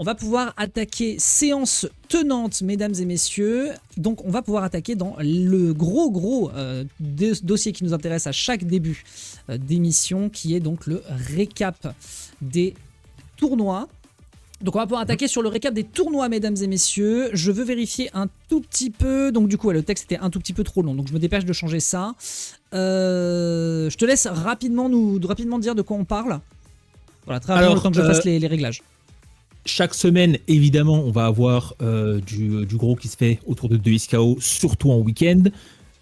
on va pouvoir attaquer séance tenante, mesdames et messieurs. Donc on va pouvoir attaquer dans le gros dossier qui nous intéresse à chaque début d'émission, qui est donc le récap des tournois. Donc on va pouvoir attaquer sur le récap des tournois, mesdames et messieurs. Je veux vérifier un tout petit peu. Donc du coup, le texte était un tout petit peu trop long, donc je me dépêche de changer ça. Je te laisse rapidement dire de quoi on parle. Voilà, très rapidement, le temps que je fasse les réglages. Chaque semaine, évidemment, on va avoir du gros qui se fait autour de 2XKO, surtout en week-end.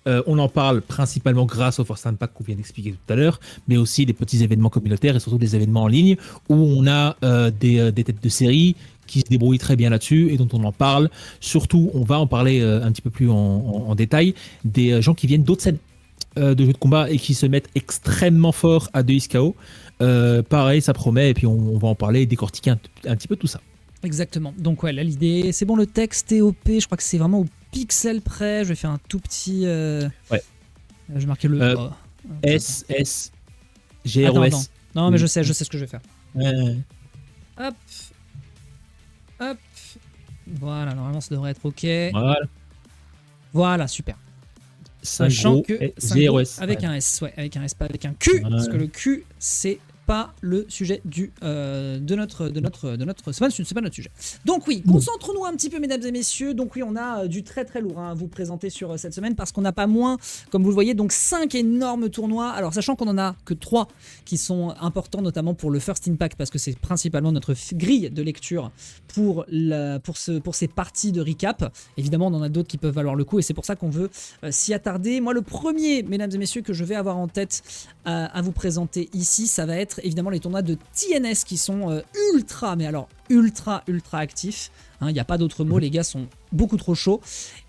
On en parle principalement grâce au First Impact qu'on vient d'expliquer tout à l'heure, mais aussi des petits événements communautaires et surtout des événements en ligne où on a des têtes de série qui se débrouillent très bien là-dessus et dont on en parle. Surtout, on va en parler un petit peu plus en détail, des gens qui viennent d'autres scènes de jeux de combat et qui se mettent extrêmement fort à 2XKO. Pareil, ça promet, et puis on va en parler et décortiquer un petit peu tout ça. Exactement. Donc ouais, là l'idée, c'est bon, le texte est OP, je crois que c'est vraiment au pixel près. Je vais faire un tout petit... Ouais. Je vais marquer le... S, G, R, O, S. Non, mais je sais ce que je vais faire. Hop. Voilà, normalement ça devrait être OK. Voilà, super. Sachant que G, R, O, S. Avec un S, avec un S, pas avec un Q, parce que le Q, c'est pas le sujet de notre c'est pas notre sujet. Donc oui, concentrons-nous un petit peu, mesdames et messieurs. Donc oui, on a du très lourd à vous présenter sur cette semaine, parce qu'on n'a pas moins, comme vous le voyez, donc 5 énormes tournois. Alors sachant qu'on en a que 3 qui sont importants, notamment pour le First Impact, parce que c'est principalement notre grille de lecture pour ces parties de recap. Évidemment, on en a d'autres qui peuvent valoir le coup, et c'est pour ça qu'on veut s'y attarder. Moi, le premier, mesdames et messieurs, que je vais avoir en tête à vous présenter ici, ça va être évidemment les tournois de TNS qui sont ultra actifs. Il n'y a pas d'autre mot, les gars sont beaucoup trop chauds.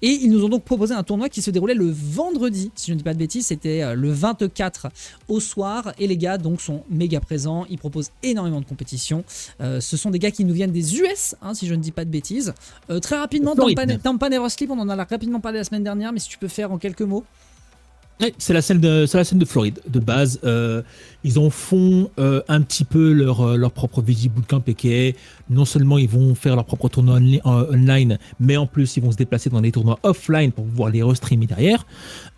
Et ils nous ont donc proposé un tournoi qui se déroulait le vendredi, si je ne dis pas de bêtises, c'était le 24 au soir. Et les gars donc sont méga présents, ils proposent énormément de compétitions. Ce sont des gars qui nous viennent des US, si je ne dis pas de bêtises. Très rapidement, Tampa Never Sleep, on en a rapidement parlé la semaine dernière, mais si tu peux faire en quelques mots. Ouais, c'est la scène de Floride de base. Ils en font un petit peu leur propre VG Bootcamp, et qui est non seulement ils vont faire leur propre tournoi online, mais en plus ils vont se déplacer dans des tournois offline pour pouvoir les restreamer derrière.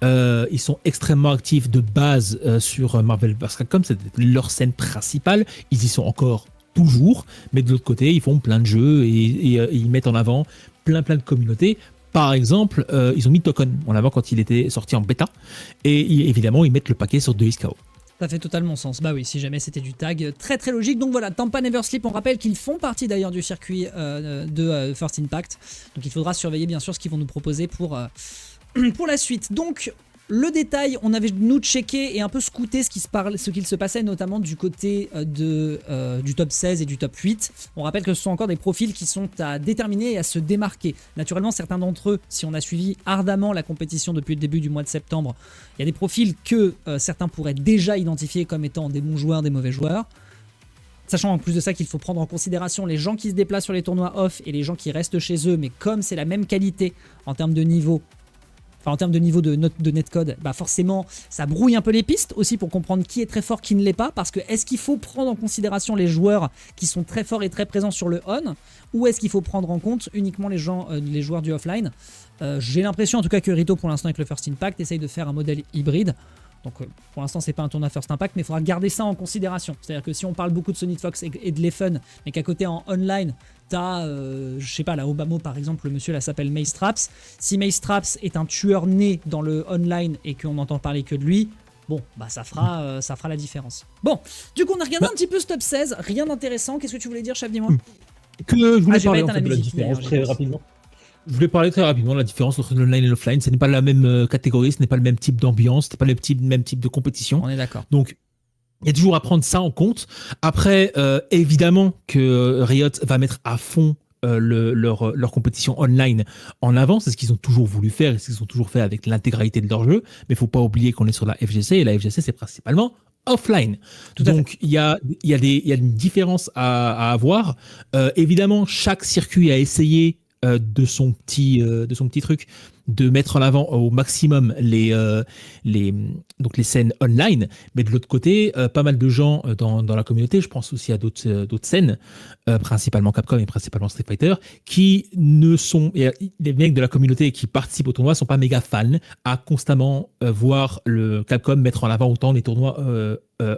Ils sont extrêmement actifs de base sur Marvel vs Capcom, c'est leur scène principale. Ils y sont encore toujours, mais de l'autre côté ils font plein de jeux et ils mettent en avant plein de communautés. Par exemple, ils ont mis Token en avant quand il était sorti en bêta, et évidemment ils mettent le paquet sur 2XKO. Ça fait totalement sens. Bah oui, si jamais c'était du tag, très logique. Donc voilà, Tampa Never Sleep, on rappelle qu'ils font partie d'ailleurs du circuit de First Impact. Donc il faudra surveiller bien sûr ce qu'ils vont nous proposer pour la suite. Donc le détail, on avait nous checké et un peu scouté ce qu'il se passait notamment du côté du top 16 et du top 8. On rappelle que ce sont encore des profils qui sont à déterminer et à se démarquer. Naturellement, certains d'entre eux, si on a suivi ardemment la compétition depuis le début du mois de septembre, il y a des profils que certains pourraient déjà identifier comme étant des bons joueurs, des mauvais joueurs. Sachant en plus de ça qu'il faut prendre en considération les gens qui se déplacent sur les tournois off et les gens qui restent chez eux, mais comme c'est la même qualité en termes de niveau, en termes de niveau de netcode, bah forcément ça brouille un peu les pistes aussi pour comprendre qui est très fort, qui ne l'est pas, parce que est-ce qu'il faut prendre en considération les joueurs qui sont très forts et très présents sur le on, ou est-ce qu'il faut prendre en compte uniquement les joueurs du offline. J'ai l'impression en tout cas que Rito pour l'instant avec le First Impact essaye de faire un modèle hybride. Donc pour l'instant c'est pas un tournoi First Impact, mais il faudra garder ça en considération. C'est-à-dire que si on parle beaucoup de Sonic Fox et de Leffen, mais qu'à côté en online t'as, je sais pas, la Obama par exemple, le monsieur là s'appelle Mace Traps. Si Mace Traps est un tueur né dans le online et qu'on n'entend parler que de lui, bon, bah ça fera la différence. Bon, du coup on a regardé un petit peu ce top 16, rien d'intéressant. Qu'est-ce que tu voulais dire, chef, dis-moi? Que je voulais parler en fait, de la différence très rapidement. Je voulais parler très rapidement de la différence entre l'online et l'offline. Ce n'est pas la même catégorie, ce n'est pas le même type d'ambiance, ce n'est pas le même type de compétition. On est d'accord. Donc, il y a toujours à prendre ça en compte. Après, évidemment que Riot va mettre à fond leur compétition online en avant. C'est ce qu'ils ont toujours voulu faire et ce qu'ils ont toujours fait avec l'intégralité de leur jeu. Mais il ne faut pas oublier qu'on est sur la FGC, et la FGC, c'est principalement offline. Donc il y a une différence à avoir. Évidemment, chaque circuit a essayé de son petit truc de mettre en avant au maximum donc les scènes online, mais de l'autre côté, pas mal de gens dans la communauté, je pense aussi à d'autres scènes, principalement Capcom et principalement Street Fighter, qui ne sont, les mecs de la communauté qui participent au tournoi sont pas méga fans à constamment voir le Capcom mettre en avant autant les tournois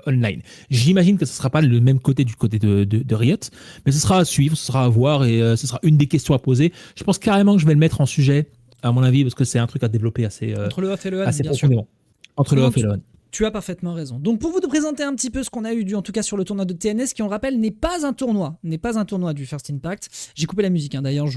online. J'imagine que ce sera pas le même côté du côté de Riot, mais ce sera à suivre, ce sera à voir et ce sera une des questions à poser. Je pense carrément que je vais le mettre en sujet, à mon avis, parce que c'est un truc à développer assez, Entre le off et le on, assez bien sûr. profondément. Entre le off et le on. Tu as parfaitement raison. Donc pour vous de présenter un petit peu ce qu'on a eu en tout cas sur le tournoi de TNS, qui on le rappelle n'est pas un tournoi du First Impact. J'ai coupé la musique d'ailleurs,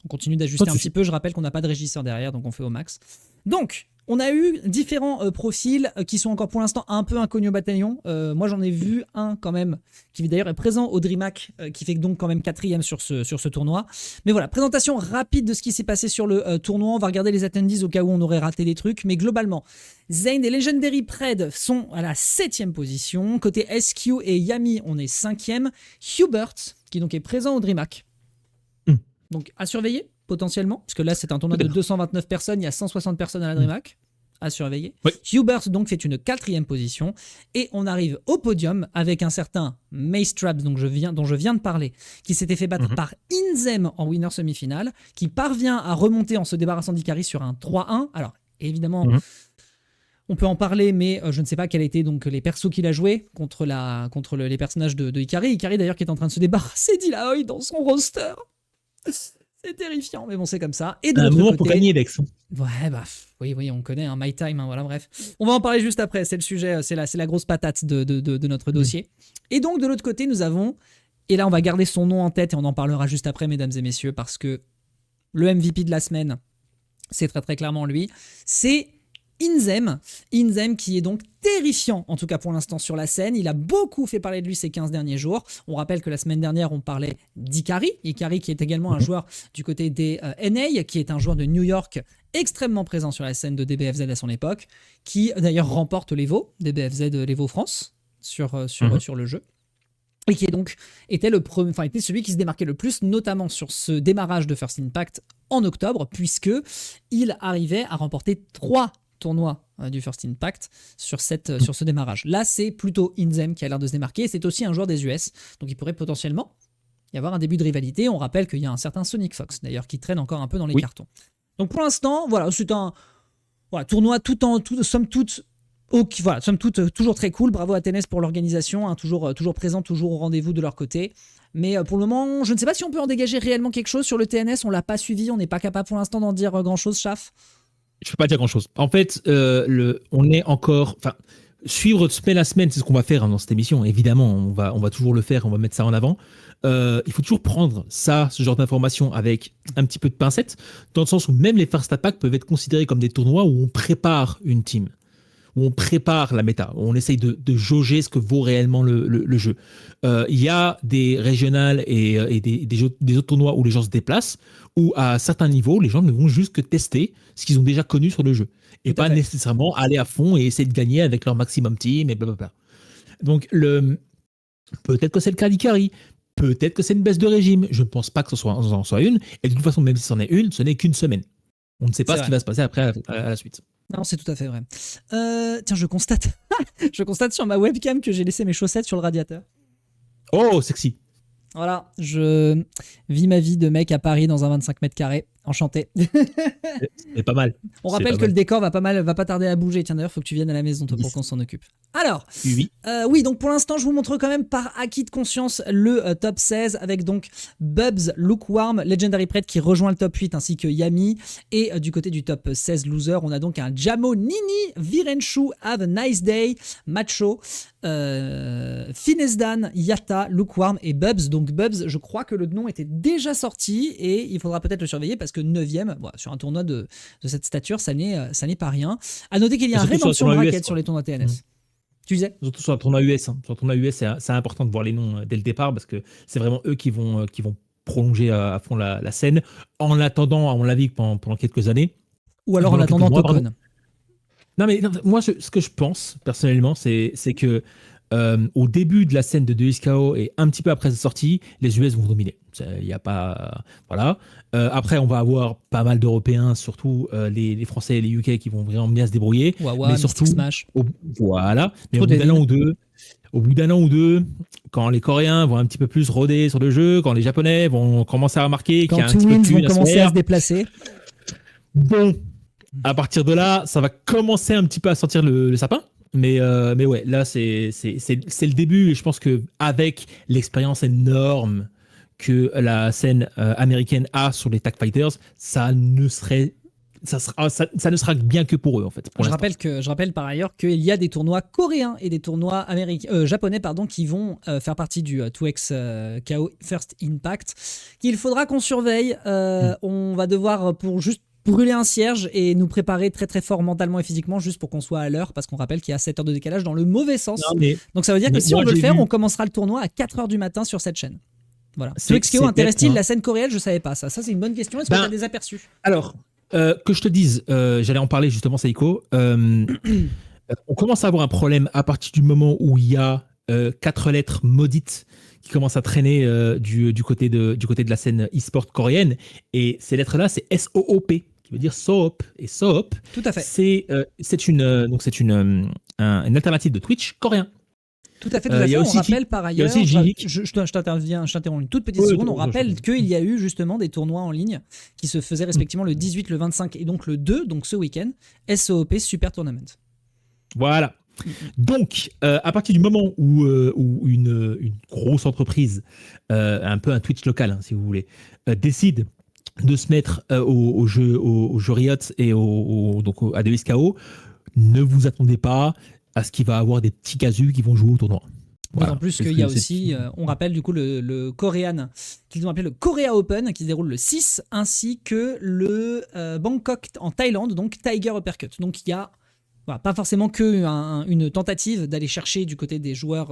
on continue d'ajuster un petit peu, je rappelle qu'on n'a pas de régisseur derrière, donc on fait au max. Donc, on a eu différents profils qui sont encore pour l'instant un peu inconnus au bataillon. Moi j'en ai vu un quand même, qui d'ailleurs est présent au DreamHack, qui fait donc quand même 4e sur ce tournoi. Mais voilà, présentation rapide de ce qui s'est passé sur le tournoi. On va regarder les attendees au cas où on aurait raté des trucs. Mais globalement, Zayn et Legendary Pred sont à la 7e position. Côté SQ et Yami, on est 5e. Hubert, qui donc est présent au DreamHack. Donc à surveiller potentiellement, parce que là c'est un tournoi de 229 personnes, il y a 160 personnes à la DreamHack à surveiller. Oui. Hubert donc fait une 4e position et on arrive au podium avec un certain Mace Traps dont je viens de parler, qui s'était fait battre par Inzem en winner semi-finale, qui parvient à remonter en se débarrassant d'Ikari sur un 3-1. Alors évidemment on peut en parler, mais je ne sais pas quels étaient donc les persos qu'il a joués contre les personnages de Ikari. Ikari d'ailleurs qui est en train de se débarrasser d'Illaoi dans son roster. C'est terrifiant, mais bon, c'est comme ça. Et de l'autre côté, pour gagner, Lex. Ouais, oui, on connaît, My Time, voilà, bref. On va en parler juste après, c'est le sujet, c'est la grosse patate de notre dossier. Et donc, de l'autre côté, nous avons, et là, on va garder son nom en tête et on en parlera juste après, mesdames et messieurs, parce que le MVP de la semaine, c'est très très clairement lui, c'est Inzem qui est donc terrifiant, en tout cas pour l'instant sur la scène. Il a beaucoup fait parler de lui ces 15 derniers jours. On rappelle que la semaine dernière, on parlait d'Ikari. Ikari qui est également un joueur du côté des NA, qui est un joueur de New York extrêmement présent sur la scène de DBFZ à son époque, qui d'ailleurs remporte l'Evo, DBFZ l'Evo France, sur le jeu. Et qui était celui qui se démarquait le plus, notamment sur ce démarrage de First Impact en octobre, puisque il arrivait à remporter 3 tournoi du First Impact sur ce démarrage. Là, c'est plutôt Inzem qui a l'air de se démarquer. C'est aussi un joueur des US, donc il pourrait potentiellement y avoir un début de rivalité. On rappelle qu'il y a un certain Sonic Fox, d'ailleurs, qui traîne encore un peu dans les cartons. Donc pour l'instant, voilà, c'est un tournoi somme toute, toujours très cool. Bravo à TNS pour l'organisation, toujours présent, toujours au rendez-vous de leur côté. Mais pour le moment, je ne sais pas si on peut en dégager réellement quelque chose sur le TNS. On l'a pas suivi, on n'est pas capable pour l'instant d'en dire grand-chose, Chaf. Je ne peux pas dire grand-chose. En fait, on est encore... Suivre semaine à semaine, c'est ce qu'on va faire dans cette émission. Évidemment, on va toujours le faire, on va mettre ça en avant. Il faut toujours prendre ce genre d'informations avec un petit peu de pincette, dans le sens où même les First Impact peuvent être considérés comme des tournois où on prépare une team, où on prépare la méta, où on essaye de jauger ce que vaut réellement le jeu. Il y a des régionales et des autres tournois où les gens se déplacent, où à certains niveaux, les gens ne vont juste que tester ce qu'ils ont déjà connu sur le jeu. Et pas nécessairement aller à fond et essayer de gagner avec leur maximum team et blablabla. Donc, peut-être que c'est le cas d'Ikari, peut-être que c'est une baisse de régime. Je ne pense pas que ce en soit une. Et de toute façon, même si c'en est une, ce n'est qu'une semaine. On ne sait pas ce qui va se passer après à la suite. Non, c'est tout à fait vrai. Tiens, je constate sur ma webcam que j'ai laissé mes chaussettes sur le radiateur. Oh, sexy. Voilà, je vis ma vie de mec à Paris dans un 25 mètres carrés. Enchanté. C'est pas mal. On rappelle que le décor va pas tarder à bouger. Tiens, d'ailleurs, il faut que tu viennes à la maison toi, pour qu'on s'en occupe. Alors, oui, donc pour l'instant, je vous montre quand même par acquis de conscience le top 16 avec donc Bubs, Lukewarm, Legendary Pred qui rejoint le top 8 ainsi que Yami. Et du côté du top 16 loser, on a donc un Jamo, Nini, Virenshu, Have a Nice Day, Macho, Finesdan, Yata, Lukewarm et Bubs. Donc Bubs, je crois que le nom était déjà sorti et il faudra peut-être le surveiller parce que 9ème, sur un tournoi de cette stature, ça n'est pas rien. À noter qu'il y a un Redemption Bracket sur les tournois TNS. Tu disais ? Surtout sur le tournoi US. Sur le tournoi US, c'est important de voir les noms dès le départ parce que c'est vraiment eux qui vont prolonger à fond la scène en attendant, à mon avis, pendant quelques années. Ou alors en attendant Token. Non, mais moi, ce que je pense, personnellement, c'est que au début de la scène de 2XKO et un petit peu après sa sortie, les US vont dominer. Il y a pas, voilà. Après, on va avoir pas mal d'Européens, surtout les Français et les UK qui vont vraiment bien se débrouiller. Wawa, mais surtout, Mystic Smash. voilà. Mais Trop au bout d'un Devil. an ou deux, quand les Coréens vont un petit peu plus rôder sur le jeu, quand les Japonais vont commencer à remarquer qu'il y Quand a un petit peu Twins de vont thune à se commencer faire, à se déplacer. bon, à partir de là, ça va commencer un petit peu à sortir le sapin. Mais ouais, là, c'est le début. Et je pense qu'avec l'expérience énorme que la scène américaine a sur les Tag Fighters, ça ne sera bien que pour eux, en fait. Je rappelle par ailleurs qu'il y a des tournois coréens et des tournois japonais qui vont faire partie du 2X KO First Impact, qu'il faudra qu'on surveille. On va devoir, pour juste brûler un cierge et nous préparer très très fort mentalement et physiquement, juste pour qu'on soit à l'heure, parce qu'on rappelle qu'il y a 7 heures de décalage dans le mauvais sens. Donc ça veut dire que si on veut le faire, on commencera le tournoi à 4 heures du matin sur cette chaîne. Voilà. 2X KO intéresse-t-il la scène coréenne? Je savais pas ça. Ça, c'est une bonne question. Est-ce que tu as des aperçus? Alors, que je te dise, j'allais en parler justement, Seiko. On commence à avoir un problème à partir du moment où il y a 4 lettres maudites qui commencent à traîner du côté de la scène e-sport coréenne. Et ces lettres-là, c'est SOOP, qui veut dire SOOP. Et SOOP, tout à fait. C'est une alternative de Twitch coréen. Tout à fait. On rappelle par ailleurs, je t'interromps une toute petite seconde. On rappelle qu'il y a eu justement des tournois en ligne qui se faisaient respectivement le 18, le 25 et donc le 2, donc ce week-end, SOP Super Tournament. Voilà. Donc, à partir du moment où une grosse entreprise, un peu un Twitch local, hein, si vous voulez, décide de se mettre au jeu Riot et à 2SKO, ne vous attendez pas à ce qu'il va avoir des petits casus qui vont jouer au tournoi. Voilà. En plus qu'il y a aussi, on rappelle du coup le Korean, qu'ils ont appelé le Korea Open, qui se déroule le 6, ainsi que le Bangkok en Thaïlande, donc Tiger Uppercut. Donc il y a pas forcément une tentative d'aller chercher du côté des joueurs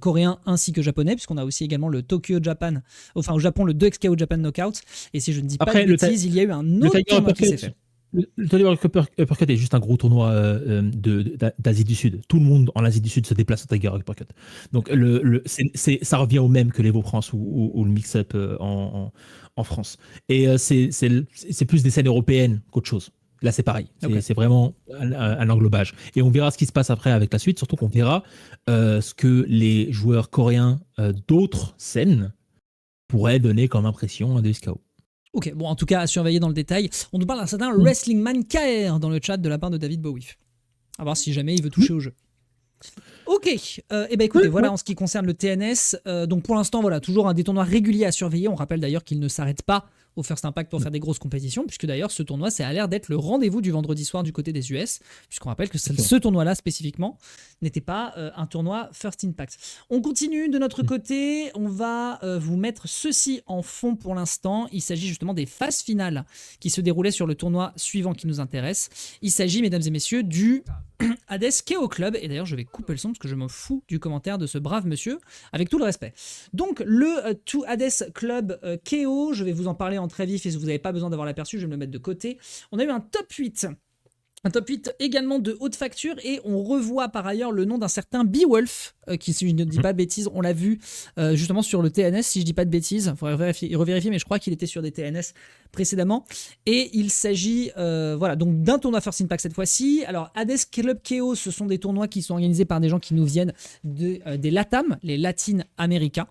coréens ainsi que japonais, puisqu'on a aussi également le Tokyo Japan, enfin au Japon le 2XKO Japan Knockout, et si je ne dis pas de bêtises, il y a eu un autre tournoi qui s'est fait. Le Tiger Uppercut est juste un gros tournoi d'Asie du Sud. Tout le monde en Asie du Sud se déplace au Tiger Uppercut. Donc ça revient au même que l'Evo France ou le mix-up en France. Et c'est plus des scènes européennes qu'autre chose. Là, c'est pareil. C'est vraiment un englobage. Et on verra ce qui se passe après avec la suite. Surtout qu'on verra ce que les joueurs coréens d'autres scènes pourraient donner comme impression à 2SKO. Ok, bon, en tout cas, à surveiller dans le détail. On nous parle d'un certain Wrestling Man KR dans le chat de la part de David Bowie. À voir si jamais il veut toucher au jeu. Ok, et ben écoutez, voilà en ce qui concerne le TNS. Donc pour l'instant, voilà, toujours un des tournois réguliers à surveiller. On rappelle d'ailleurs qu'il ne s'arrête pas au First Impact pour faire des grosses compétitions, puisque d'ailleurs ce tournoi, ça a l'air d'être le rendez-vous du vendredi soir du côté des US, puisqu'on rappelle que ce tournoi-là spécifiquement n'était pas un tournoi First Impact. On continue de notre côté, on va vous mettre ceci en fond pour l'instant. Il s'agit justement des phases finales qui se déroulaient sur le tournoi suivant qui nous intéresse. Il s'agit, mesdames et messieurs, du Hades KO Club, et d'ailleurs je vais couper le son parce que je m'en fous du commentaire de ce brave monsieur, avec tout le respect. Donc le Hades Club KO, je vais vous en parler en très vif et si vous n'avez pas besoin d'avoir l'aperçu, je vais me le mettre de côté. On a eu un top 8. Un top 8 également de haute facture et on revoit par ailleurs le nom d'un certain Beowulf qui, si je ne dis pas de bêtises, on l'a vu justement sur le TNS, si je ne dis pas de bêtises, il faudrait revérifier, mais je crois qu'il était sur des TNS précédemment. Et il s'agit voilà, donc d'un tournoi First Impact cette fois-ci. Alors Hades Club KO, ce sont des tournois qui sont organisés par des gens qui nous viennent des LATAM, les Latin Américains.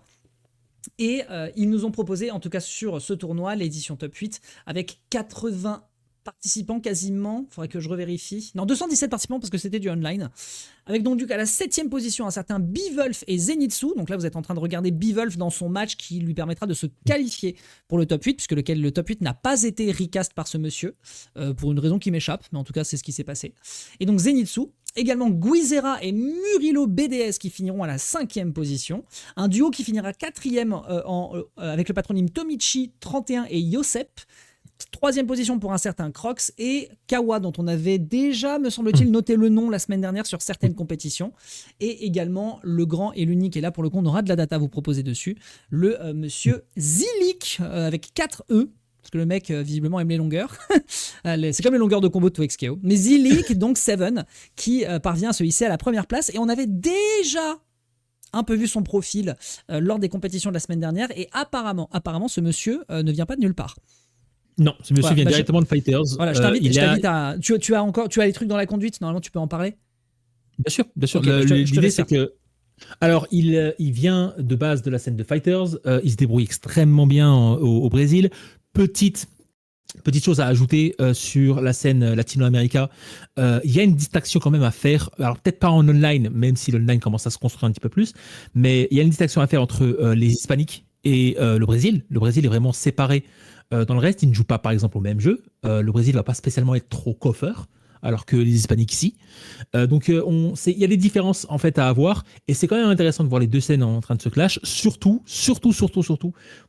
Et ils nous ont proposé, en tout cas sur ce tournoi, l'édition top 8 avec 80 participants quasiment, il faudrait que je revérifie. Non, 217 participants parce que c'était du online. Avec donc à la 7e position un certain Beowulf et Zenitsu. Donc là vous êtes en train de regarder Beowulf dans son match qui lui permettra de se qualifier pour le top 8, puisque le top 8 n'a pas été recast par ce monsieur, pour une raison qui m'échappe, mais en tout cas c'est ce qui s'est passé. Et donc Zenitsu, également Guizera et Murilo BDS qui finiront à la 5e position. Un duo qui finira 4e avec le patronyme Tomichi 31 et Yosep. 3e position pour un certain Crocs et Kawa dont on avait déjà, me semble-t-il, noté le nom la semaine dernière sur certaines compétitions, et également le grand et l'unique, et là pour le coup on aura de la data à vous proposer dessus, le monsieur Zilik avec 4 E, parce que le mec visiblement aime les longueurs. C'est comme les longueurs de combo de 2XKO. Mais Zilik, donc 7, qui parvient à se hisser à la première place, et on avait déjà un peu vu son profil lors des compétitions de la semaine dernière et apparemment ce monsieur ne vient pas de nulle part. Non, ce monsieur Voilà, vient directement de Fighters. Voilà, je t'invite à. Tu as les trucs dans la conduite, normalement tu peux en parler. Bien sûr, bien sûr. Okay, l'idée c'est que. Alors, il vient de base de la scène de Fighters. Il se débrouille extrêmement bien au Brésil. Petite chose à ajouter sur la scène latino-américa. Il y a une distinction quand même à faire. Alors, peut-être pas en online, même si l'online commence à se construire un petit peu plus. Mais il y a une distinction à faire entre les hispaniques et le Brésil. Le Brésil est vraiment séparé. Dans le reste, ils ne jouent pas, par exemple, au même jeu. Le Brésil ne va pas spécialement être trop coffeur, alors que les hispaniques, si. Donc, il y a des différences en fait à avoir, et c'est quand même intéressant de voir les deux scènes en train de se clash. Surtout,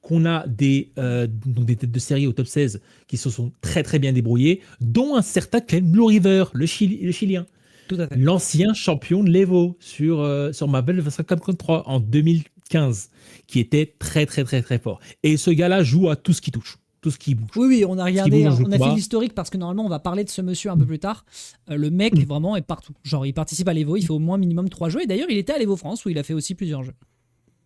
qu'on a donc des têtes de série au top 16 qui se sont très très bien débrouillés, dont un certain Clem Blue River, le Chilien. Tout à fait. L'ancien champion de l'Evo sur Marvel vs Capcom 3 en 2015, qui était très très très très fort. Et ce gars-là joue à tout ce qui touche. Tout ce qui bouge. Oui, on a regardé, on a fait l'historique parce que normalement on va parler de ce monsieur un peu plus tard. Le mec vraiment est partout. Genre il participe à l'Evo, il fait au moins minimum 3 jeux et d'ailleurs il était à l'Evo France où il a fait aussi plusieurs jeux.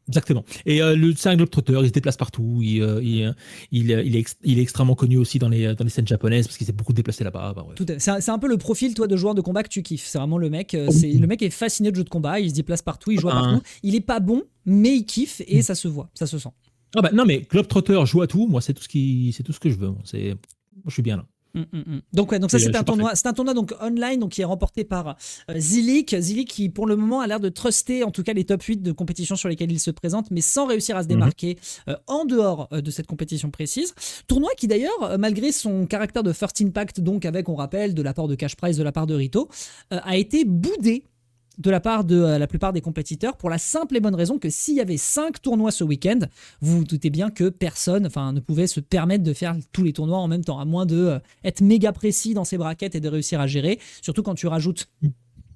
Exactement. Et c'est un globetrotter, il se déplace partout. Il est extrêmement connu aussi dans les scènes japonaises parce qu'il s'est beaucoup déplacé là-bas. Bah, ouais. C'est un peu le profil toi de joueur de combat que tu kiffes. C'est vraiment le mec. Le mec est fasciné de jeux de combat, il se déplace partout, il joue partout. Il est pas bon, mais il kiffe et ça se voit, ça se sent. Ah bah, non mais Globetrotter joue à tout, moi c'est tout ce que je veux. Moi, je suis bien là. Donc ça c'est un tournoi donc online donc qui est remporté par Zilliq qui pour le moment a l'air de truster en tout cas les top 8 de compétition sur lesquelles il se présente mais sans réussir à se démarquer en dehors de cette compétition précise. Tournoi qui d'ailleurs malgré son caractère de First Impact donc avec on rappelle de la part de Cash Prize de la part de Rito a été boudé de la part de la plupart des compétiteurs pour la simple et bonne raison que s'il y avait 5 tournois ce week-end, vous vous doutez bien que personne ne pouvait se permettre de faire tous les tournois en même temps, à moins de être méga précis dans ses brackets et de réussir à gérer, surtout quand tu rajoutes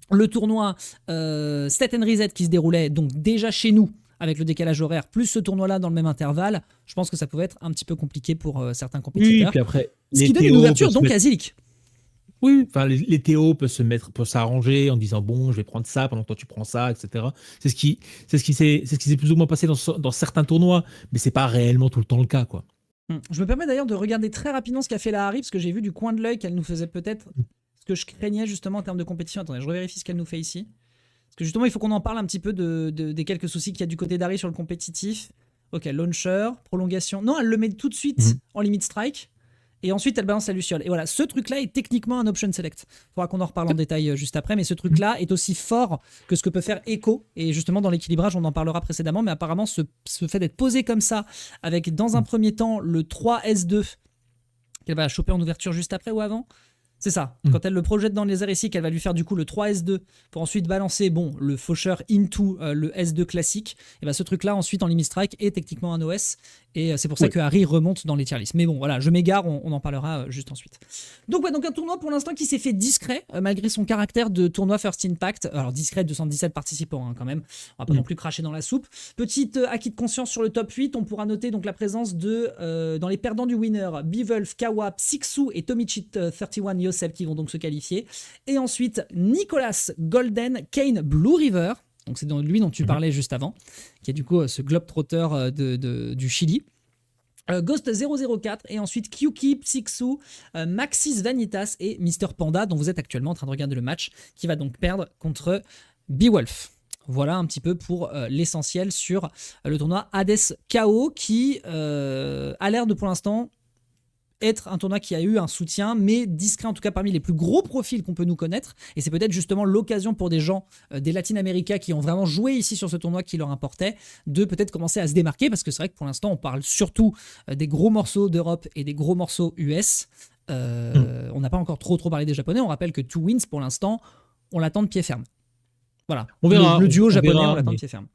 le tournoi State and Reset qui se déroulait donc déjà chez nous avec le décalage horaire, plus ce tournoi-là dans le même intervalle, je pense que ça pouvait être un petit peu compliqué pour certains compétiteurs. Oui, puis après, ce qui donne une ouverture donc à Zilliq. Oui, enfin les Théo peuvent s'arranger en disant bon, je vais prendre ça pendant que toi tu prends ça, etc. C'est ce qui s'est plus ou moins passé dans certains tournois, mais c'est pas réellement tout le temps le cas, quoi. Je me permets d'ailleurs de regarder très rapidement ce qu'a fait la Harry parce que j'ai vu du coin de l'œil qu'elle nous faisait peut-être ce que je craignais justement en termes de compétition. Attendez, je revérifie ce qu'elle nous fait ici. Parce que justement, il faut qu'on en parle un petit peu des quelques soucis qu'il y a du côté d'Harry sur le compétitif. Ok, launcher, prolongation. Non, elle le met tout de suite en limit strike. Et ensuite, elle balance la Luciole. Et voilà, ce truc-là est techniquement un option select. Il faudra qu'on en reparle en détail juste après, mais ce truc-là est aussi fort que ce que peut faire Echo. Et justement, dans l'équilibrage, on en parlera précédemment, mais apparemment, ce fait d'être posé comme ça, avec dans un premier temps le 3S2, qu'elle va choper en ouverture juste après ou avant. C'est ça. Quand elle le projette dans les airs ici, qu'elle va lui faire du coup le 3S2 pour ensuite balancer le faucheur into le S2 classique, et ben ce truc-là ensuite en limit strike est techniquement un OS. Et c'est pour ça que Harry remonte dans les tier lists. Mais bon, voilà, je m'égare, on en parlera juste ensuite. Donc un tournoi pour l'instant qui s'est fait discret, malgré son caractère de tournoi First Impact. Alors discret, 217 participants quand même, on va pas non plus cracher dans la soupe. Petite acquis de conscience sur le top 8, on pourra noter donc la présence de, dans les perdants du winner, Beewolf, Kawa, Sixu et Tomichit 31 Yosef qui vont donc se qualifier. Et ensuite, Nicolas Golden, Kane Blue River. Donc c'est lui dont tu parlais juste avant, qui est du coup ce globetrotter du Chili. Ghost 004 et ensuite Kyuki, Psyxu, Maxis Vanitas et Mister Panda dont vous êtes actuellement en train de regarder le match qui va donc perdre contre Beewolf. Voilà un petit peu pour l'essentiel sur le tournoi Hades KO qui a l'air de pour l'instant être un tournoi qui a eu un soutien, mais discret en tout cas parmi les plus gros profils qu'on peut nous connaître. Et c'est peut-être justement l'occasion pour des gens, des Latino-Américains qui ont vraiment joué ici sur ce tournoi qui leur importait, de peut-être commencer à se démarquer, parce que c'est vrai que pour l'instant, on parle surtout des gros morceaux d'Europe et des gros morceaux US. On n'a pas encore trop parlé des Japonais. On rappelle que Two Wins, pour l'instant, on l'attend de pied ferme. Voilà. On verra. Le duo japonais, on l'attend de pied ferme.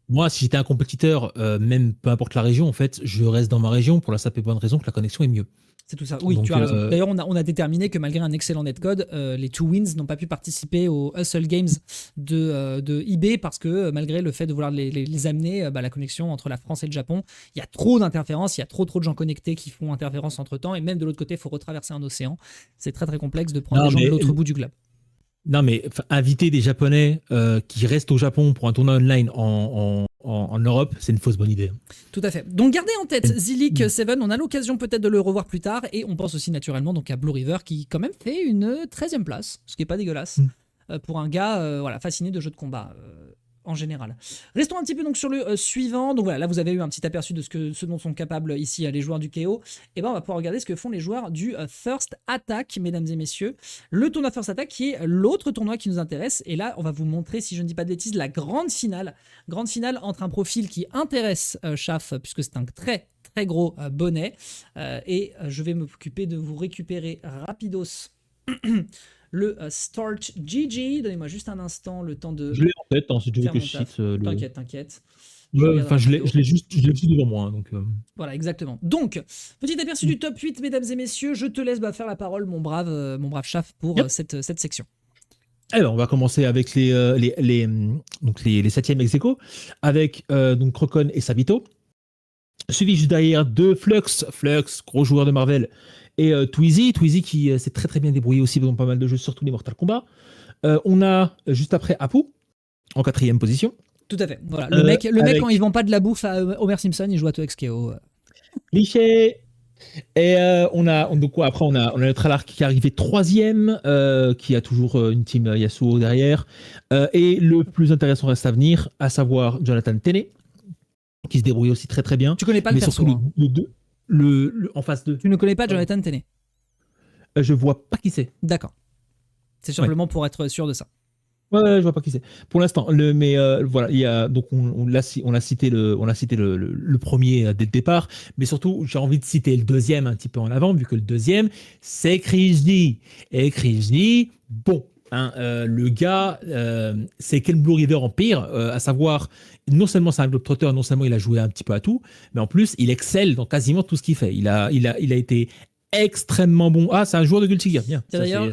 Moi, si j'étais un compétiteur, même peu importe la région, en fait, je reste dans ma région pour la simple et bonne raison que la connexion est mieux. C'est tout ça. Oui, donc, tu as raison. D'ailleurs, on a déterminé que malgré un excellent netcode, les Two Wins n'ont pas pu participer aux Hustle Games de eBay parce que malgré le fait de vouloir les amener, la connexion entre la France et le Japon, il y a trop d'interférences, il y a trop de gens connectés qui font interférence entre temps, et même de l'autre côté, il faut retraverser un océan. C'est très très complexe de prendre des gens de l'autre bout du globe. Non, mais inviter des Japonais qui restent au Japon pour un tournoi online en Europe, c'est une fausse bonne idée. Tout à fait. Donc gardez en tête Zilliq 7, on a l'occasion peut-être de le revoir plus tard, et on pense aussi naturellement donc à Blue River qui quand même fait une 13e place, ce qui est pas dégueulasse pour un gars voilà, fasciné de jeux de combat. En général. Restons un petit peu donc sur le suivant. Donc voilà, là vous avez eu un petit aperçu de ce dont sont capables ici les joueurs du KO. Et ben on va pouvoir regarder ce que font les joueurs du First Attack, mesdames et messieurs. Le tournoi First Attack qui est l'autre tournoi qui nous intéresse. Et là, on va vous montrer, si je ne dis pas de bêtises, la grande finale. Grande finale entre un profil qui intéresse Chaf, puisque c'est un très très gros bonnet. Et je vais m'occuper de vous récupérer rapidos. Le Start GG. Donnez-moi juste un instant, le temps de. Je l'ai en tête, hein, si tu veux faire que mon je taf. cite. T'inquiète. Enfin, je l'ai juste devant moi. Donc, Voilà, exactement. Donc, petit aperçu du top 8, mesdames et messieurs. Je te laisse faire la parole, mon brave Chaf, pour cette section. Alors, on va commencer avec les 7e ex-aequo, avec donc Crocon et Sabito. Suivi juste derrière de Flux, gros joueur de Marvel, et Twizy qui s'est très très bien débrouillé aussi dans pas mal de jeux, surtout les Mortal Kombat. On a juste après Apu, en 4e position. Tout à fait. Voilà. Le mec, quand ils vendent pas de la bouffe à Homer Simpson, il joue à ToXKO. Cliché. Et après on a notre Alark qui est arrivé 3e, qui a toujours une team Yasuo derrière. Et le plus intéressant reste à venir, à savoir Jonathan Tenney, qui se débrouille aussi très très bien. Tu connais pas le perso, le en face de. Tu ne connais pas Jonathan Tenney? Je vois pas qui c'est. D'accord. C'est simplement pour être sûr de ça. Ouais, je vois pas qui c'est. Pour l'instant, voilà, il y a donc on a cité le premier dès le départ, mais surtout j'ai envie de citer le deuxième un petit peu en avant, vu que le deuxième c'est Krishni. Et Krishni, bon. Le gars, c'est Ken Blue River Empire, à savoir, non seulement c'est un globetrotter, non seulement il a joué un petit peu à tout, mais en plus il excelle dans quasiment tout ce qu'il fait. Il a été extrêmement bon. Ah, c'est un joueur de Guilty Gear, bien. D'ailleurs,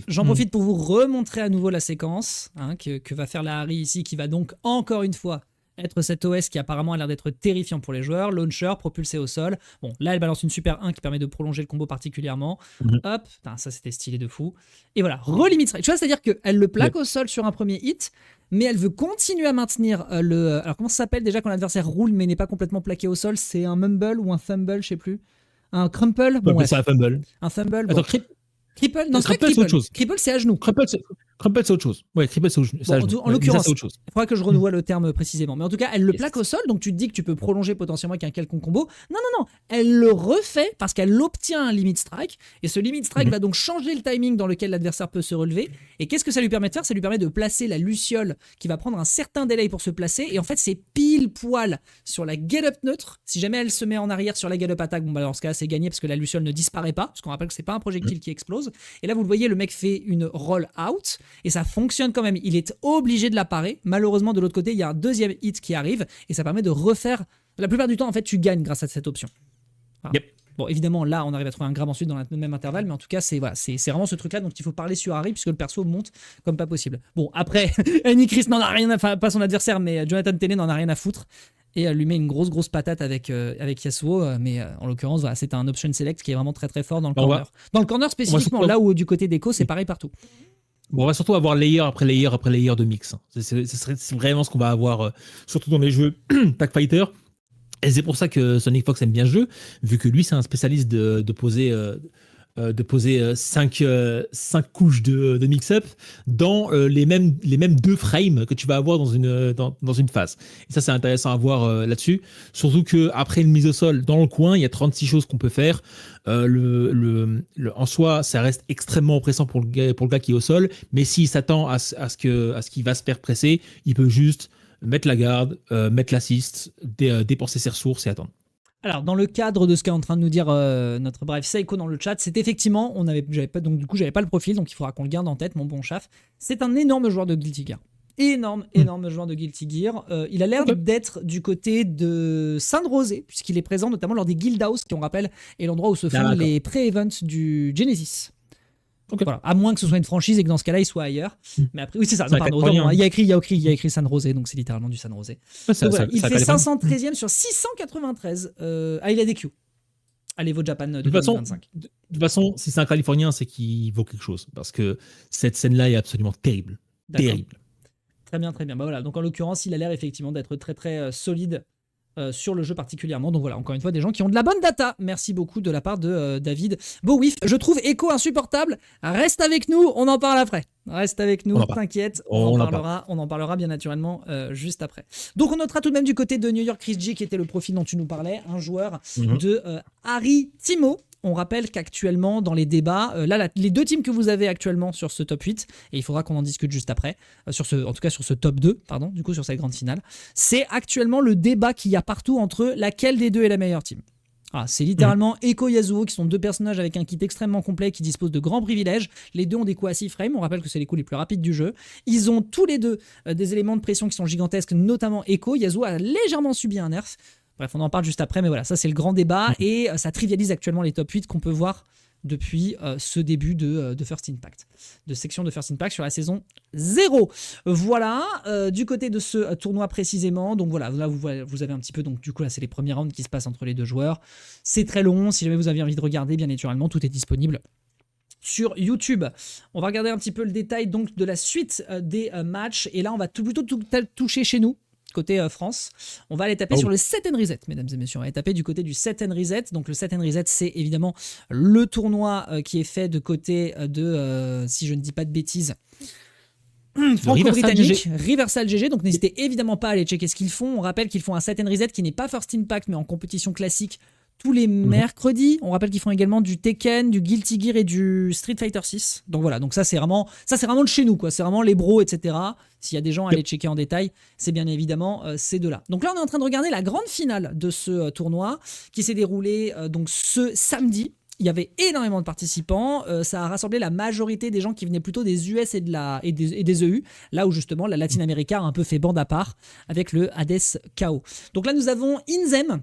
j'en profite pour vous remontrer à nouveau la séquence que va faire la Harry ici, qui va donc encore une fois être cet OS qui apparemment a l'air d'être terrifiant pour les joueurs. Launcher, propulsé au sol. Bon, là, elle balance une super 1 qui permet de prolonger le combo particulièrement. Hop, putain, ça c'était stylé de fou. Et voilà, relimit strike. Tu vois, c'est-à-dire qu'elle le plaque au sol sur un premier hit, mais elle veut continuer à maintenir le... Alors, comment ça s'appelle déjà quand l'adversaire roule mais n'est pas complètement plaqué au sol? C'est un mumble ou un fumble, je sais plus. Un crumple? Bon, c'est un fumble. Un fumble. Attends, bon. Cripple? Non, c'est autre chose. Cripple, c'est à genoux. Crumple, c'est autre chose. Ouais, Cripple, c'est à genoux. En l'occurrence, il faudra que je revoie le terme précisément. Mais en tout cas, elle le plaque au sol, donc tu te dis que tu peux prolonger potentiellement avec un quelconque combo. Non. Elle le refait parce qu'elle obtient un limit strike. Et ce limit strike va donc changer le timing dans lequel l'adversaire peut se relever. Et qu'est-ce que ça lui permet de faire? Ça lui permet de placer la Luciole qui va prendre un certain délai pour se placer. Et en fait, c'est pile poil sur la get-up neutre. Si jamais elle se met en arrière sur la get-up attaque, dans ce cas, c'est gagné parce que la Luciole ne disparaît pas. Parce qu'on rappelle que c'est pas un projectile qui explose. Et là, vous le voyez, le mec fait une roll out et ça fonctionne quand même. Il est obligé de la parer. Malheureusement, de l'autre côté, il y a un deuxième hit qui arrive et ça permet de refaire. La plupart du temps, en fait, tu gagnes grâce à cette option. Voilà. Bon, évidemment, là, on arrive à trouver un grab ensuite dans le même intervalle, mais en tout cas, c'est vraiment ce truc-là dont il faut parler sur Harry, puisque le perso monte comme pas possible. Bon, après, Annie Chris n'en a rien à... Enfin, pas son adversaire, mais Jonathan Tenney n'en a rien à foutre. Et elle lui met une grosse patate avec Yasuo, mais en l'occurrence, voilà, c'est un option select qui est vraiment très très fort dans le corner. Dans le corner spécifiquement, là où du côté d'Echo, c'est pareil partout. Bon, on va surtout avoir layer après layer après layer de mix. C'est vraiment ce qu'on va avoir, surtout dans les jeux Tag Fighter. Et c'est pour ça que Sonic Fox aime bien le jeu, vu que lui, c'est un spécialiste de poser 5 couches de mix-up dans les mêmes 2 frames que tu vas avoir dans une phase. Et ça, c'est intéressant à voir là-dessus. Surtout qu'après une mise au sol dans le coin, il y a 36 choses qu'on peut faire. En soi, ça reste extrêmement oppressant pour le gars qui est au sol, mais s'il s'attend à ce qu'il va se faire presser, il peut juste mettre la garde, mettre l'assist, dépenser ses ressources et attendre. Alors, dans le cadre de ce qu'est en train de nous dire notre brave Seiko dans le chat, c'est effectivement, j'avais pas le profil, donc il faudra qu'on le garde en tête, mon bon Chaf. C'est un énorme joueur de Guilty Gear. Énorme joueur de Guilty Gear. Il a l'air d'être du côté de Saint-Rosé, puisqu'il est présent notamment lors des Guild House, qui on rappelle est l'endroit où se font les pré-events du Genesis. Voilà. À moins que ce soit une franchise et que dans ce cas-là, il soit ailleurs. Mais après, oui, c'est ça. Non, pardon, il y a écrit San Rosé, donc c'est littéralement du San Rosé. Il fait 513e sur 693. Il a des Q. à l'Evo Japan de De toute façon, 2025. de toute façon, si c'est un Californien, c'est qu'il vaut quelque chose. Parce que cette scène-là est absolument terrible. D'accord. Terrible. Très bien, très bien. Bah voilà. Donc en l'occurrence, il a l'air effectivement d'être très très solide sur le jeu particulièrement. Donc voilà, encore une fois, des gens qui ont de la bonne data. Merci beaucoup de la part de David Bowif. Je trouve Echo insupportable. Reste avec nous, on en parle après. Reste avec nous, t'inquiète, on en parlera bien naturellement juste après. Donc on notera tout de même du côté de New York Chris G, qui était le profil dont tu nous parlais, un joueur de Harry Timo. On rappelle qu'actuellement, dans les débats, les deux teams que vous avez actuellement sur ce top 8, et il faudra qu'on en discute juste après, en tout cas sur ce top 2, pardon, du coup sur cette grande finale, c'est actuellement le débat qu'il y a partout entre laquelle des deux est la meilleure team. Ah, c'est littéralement Echo et Yasuo qui sont deux personnages avec un kit extrêmement complet qui disposent de grands privilèges. Les deux ont des coups à 6 frames, on rappelle que c'est les coups les plus rapides du jeu. Ils ont tous les deux des éléments de pression qui sont gigantesques, notamment Echo. Yasuo a légèrement subi un nerf. Bref, on en parle juste après, mais voilà, ça c'est le grand débat et ça trivialise actuellement les top 8 qu'on peut voir depuis ce début de First Impact, de section de First Impact sur la saison 0. Voilà, du côté de ce tournoi précisément, donc voilà, là vous avez un petit peu, donc du coup là c'est les premiers rounds qui se passent entre les deux joueurs. C'est très long, si jamais vous avez envie de regarder, bien naturellement, tout est disponible sur YouTube. On va regarder un petit peu le détail donc de la suite des matchs, et là on va plutôt toucher chez nous. Côté France, on va aller taper sur le set and reset, mesdames et messieurs. On va aller taper du côté du set and reset. Donc le set and reset, c'est évidemment le tournoi qui est fait de côté de, si je ne dis pas de bêtises, franco-britannique, Riversal GG. Donc n'hésitez évidemment pas à aller checker ce qu'ils font. On rappelle qu'ils font un set and reset qui n'est pas First Impact, mais en compétition classique tous les mercredis. On rappelle qu'ils font également du Tekken, du Guilty Gear et du Street Fighter 6. Donc voilà, donc ça c'est vraiment de chez nous, quoi. C'est vraiment les bros, etc. S'il y a des gens à aller checker en détail, c'est bien évidemment ces deux-là. Donc là, on est en train de regarder la grande finale de ce tournoi qui s'est déroulé donc ce samedi. Il y avait énormément de participants. Ça a rassemblé la majorité des gens qui venaient plutôt des US et des EU. Là où justement la Latin America a un peu fait bande à part avec le Hades KO. Donc là, nous avons Inzem.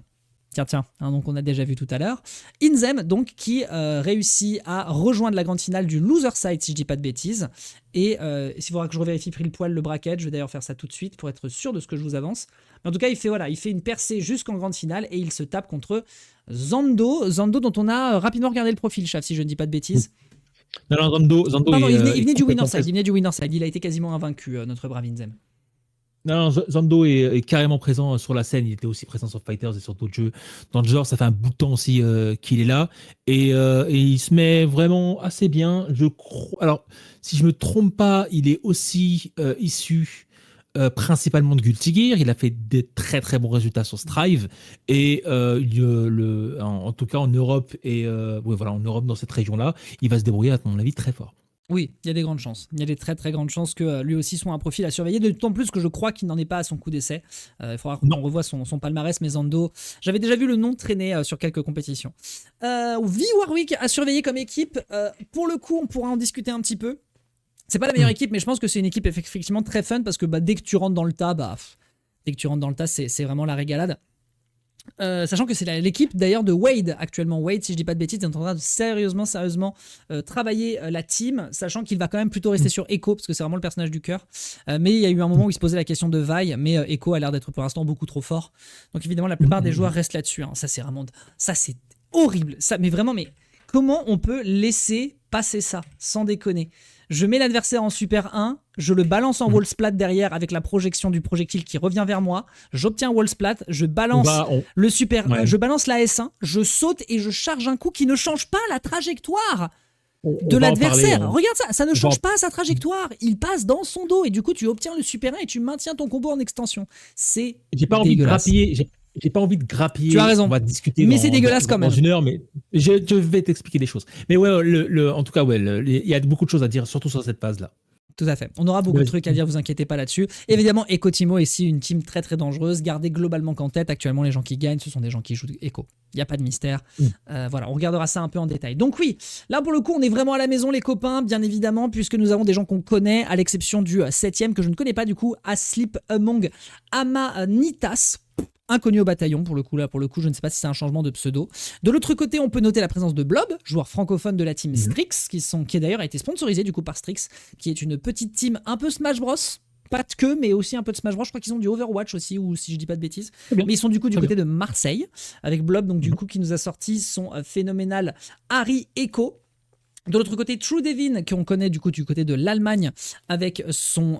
Tiens, hein, donc on a déjà vu tout à l'heure. Inzem, donc, qui réussit à rejoindre la grande finale du loser side, si je dis pas de bêtises. Et s'il faudra que je revérifie pile poil le bracket, je vais d'ailleurs faire ça tout de suite pour être sûr de ce que je vous avance. Mais en tout cas, il fait une percée jusqu'en grande finale et il se tape contre Zando. Zando dont on a rapidement regardé le profil, Chaf, si je ne dis pas de bêtises. Non, Zando pardon, il venait du winner side. Il a été quasiment invaincu, notre brave Inzem. Non, Zando est carrément présent sur la scène. Il était aussi présent sur Fighters et sur d'autres jeux. Dans le genre, ça fait un bout de temps aussi qu'il est là. Et il se met vraiment assez bien. Je crois. Alors, si je me trompe pas, il est aussi issu principalement de Guilty Gear. Il a fait des très très bons résultats sur Strive. Et en tout cas en Europe, en Europe, dans cette région-là, il va se débrouiller, à mon avis, très fort. Oui, il y a des grandes chances. Il y a des très très grandes chances que lui aussi soit un profil à surveiller, d'autant plus que je crois qu'il n'en est pas à son coup d'essai. Il faudra qu'on revoie son palmarès, mais Zando, j'avais déjà vu le nom traîner sur quelques compétitions. V Warwick à surveiller comme équipe. Pour le coup, on pourra en discuter un petit peu. C'est pas la meilleure équipe, mais je pense que c'est une équipe effectivement très fun parce que dès que tu rentres dans le tas, c'est vraiment la régalade. Sachant que c'est l'équipe d'ailleurs de Wade actuellement. Wade, si je dis pas de bêtises, est en train de sérieusement travailler la team, sachant qu'il va quand même plutôt rester sur Echo parce que c'est vraiment le personnage du cœur. Mais il y a eu un moment où il se posait la question de Vi, mais Echo a l'air d'être pour l'instant beaucoup trop fort. Donc évidemment la plupart des joueurs restent là-dessus. Ça c'est horrible. Mais vraiment, comment on peut laisser passer ça sans déconner? Je mets l'adversaire en super 1, je le balance en wall splat derrière avec la projection du projectile qui revient vers moi. J'obtiens wall splat, je balance le super 1, je balance la S1, je saute et je charge un coup qui ne change pas la trajectoire de l'adversaire. Regarde ça ne change pas sa trajectoire. Il passe dans son dos et du coup tu obtiens le super 1 et tu maintiens ton combo en extension. C'est dégueulasse. J'ai pas envie de grappiller. Tu as raison. On va discuter. Mais c'est dégueulasse quand même. Dans une heure, mais je vais t'expliquer des choses. Mais ouais, en tout cas, il y a beaucoup de choses à dire, surtout sur cette phase-là. Tout à fait. On aura beaucoup de trucs à dire, vous inquiétez pas là-dessus. Évidemment, Echo Timo est ici une team très très dangereuse. Gardez globalement qu'en tête, actuellement, les gens qui gagnent, ce sont des gens qui jouent Echo. Il n'y a pas de mystère. Voilà, on regardera ça un peu en détail. Donc oui, là pour le coup, on est vraiment à la maison, les copains, bien évidemment, puisque nous avons des gens qu'on connaît, à l'exception du 7ème, que je ne connais pas du coup, Asleep Among Amanitas. Inconnu au bataillon, pour le coup, je ne sais pas si c'est un changement de pseudo. De l'autre côté, on peut noter la présence de Blob, joueur francophone de la team Strix, qui d'ailleurs a été sponsorisé du coup par Strix, qui est une petite team un peu Smash Bros, pas que, mais aussi un peu de Smash Bros. Je crois qu'ils ont du Overwatch aussi, ou si je dis pas de bêtises. Très bien. Mais ils sont du coup du Très côté de Marseille, avec Blob, donc du coup qui nous a sorti son phénoménal Harry Echo. De l'autre côté, True Devin, qu'on connaît du coup du côté de l'Allemagne, avec son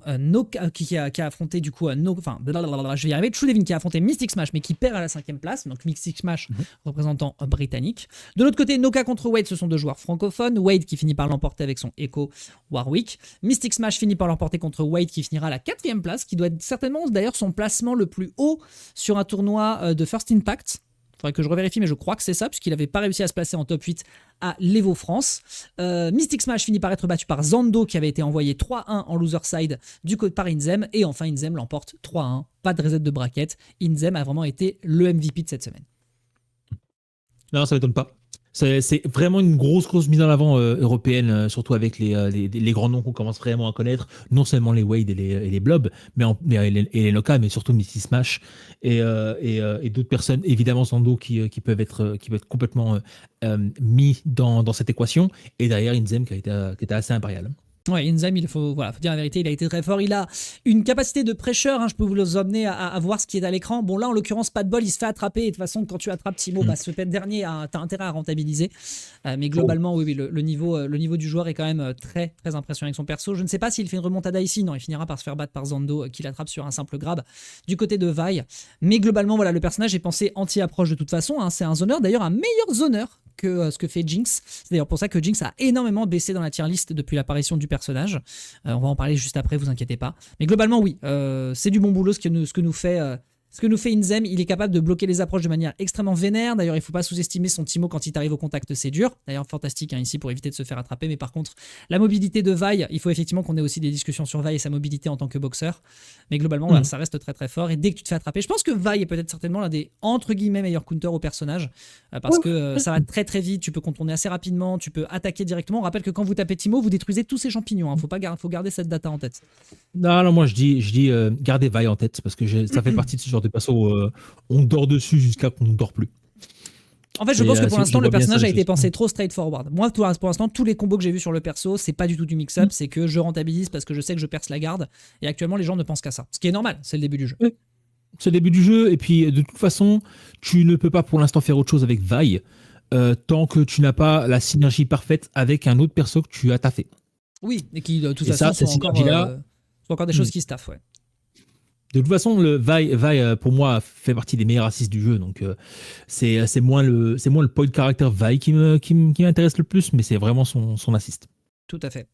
qui a affronté du coup je vais y arriver. True Devin qui a affronté Mystic Smash, mais qui perd à la 5e place. Donc Mystic Smash représentant britannique. De l'autre côté, Noka contre Wade, ce sont deux joueurs francophones. Wade qui finit par l'emporter avec son Echo Warwick. Mystic Smash finit par l'emporter contre Wade, qui finira à la 4e place, qui doit être certainement d'ailleurs son placement le plus haut sur un tournoi de First Impact. Faudrait que je revérifie, mais je crois que c'est ça, puisqu'il n'avait pas réussi à se placer en top 8 à l'Evo France. Mystic Smash finit par être battu par Zando, qui avait été envoyé 3-1 en loser side du côté par Inzem. Et enfin, Inzem l'emporte 3-1. Pas de reset de bracket. Inzem a vraiment été le MVP de cette semaine. Non, ça m'étonne pas. C'est vraiment une grosse mise en avant européenne, surtout avec les grands noms qu'on commence vraiment à connaître, non seulement les Wade et les Blob, et les Noka, mais surtout Misty Smash et d'autres personnes, évidemment Zando, qui peuvent être complètement mis dans cette équation, et derrière Inzem qui était assez impérial. Ouais, Inzem, il faut dire la vérité, il a été très fort. Il a une capacité de prêcheur, je peux vous les emmener à voir ce qui est à l'écran. Bon, là, en l'occurrence, pas de bol, il se fait attraper. Et de toute façon, quand tu attrapes Timo, ce dernier, t'as intérêt à rentabiliser. Mais globalement, oui, le niveau du joueur est quand même très impressionnant avec son perso. Je ne sais pas s'il fait une remontada ici. Non, il finira par se faire battre par Zando, qui l'attrape sur un simple grab du côté de Vi. Mais globalement, voilà, le personnage est pensé anti-approche de toute façon. C'est un zoneur, d'ailleurs, un meilleur zoneur que ce que fait Jinx. C'est d'ailleurs pour ça que Jinx a énormément baissé dans la tier list depuis l'apparition du personnage. On va en parler juste après, vous inquiétez pas. Mais globalement, oui, c'est du bon boulot ce que nous fait Inzem. Il est capable de bloquer les approches de manière extrêmement vénère. D'ailleurs, il ne faut pas sous-estimer son Timo quand il t'arrive au contact, c'est dur. D'ailleurs, fantastique ici pour éviter de se faire attraper. Mais par contre, la mobilité de Vi, il faut effectivement qu'on ait aussi des discussions sur Vi et sa mobilité en tant que boxeur. Mais globalement, voilà, ça reste très fort. Et dès que tu te fais attraper, je pense que Vi est peut-être certainement l'un des entre guillemets meilleurs counters au personnage. Parce que ça va très vite. Tu peux contourner assez rapidement. Tu peux attaquer directement. On rappelle que quand vous tapez Timo, vous détruisez tous ces champignons. Faut garder cette data en tête. Non, moi je dis gardez Vi en tête, parce que ça fait partie de ce genre de perso. On dort dessus jusqu'à qu'on ne dort plus. En fait, je pense que pour l'instant, le personnage a été pensé trop straightforward. Moi, pour l'instant, tous les combos que j'ai vus sur le perso, c'est pas du tout du mix-up, c'est que je rentabilise parce que je sais que je perce la garde. Et actuellement, les gens ne pensent qu'à ça. Ce qui est normal, c'est le début du jeu. C'est le début du jeu, et puis de toute façon, tu ne peux pas pour l'instant faire autre chose avec Vi tant que tu n'as pas la synergie parfaite avec un autre perso que tu as taffé. Oui, et qui de toute façon sont encore des choses qui se taffent, ouais. De toute façon, le Vi pour moi fait partie des meilleurs assists du jeu, donc c'est moins le point de caractère Vi qui m'intéresse le plus, mais c'est vraiment son assist. Tout à fait.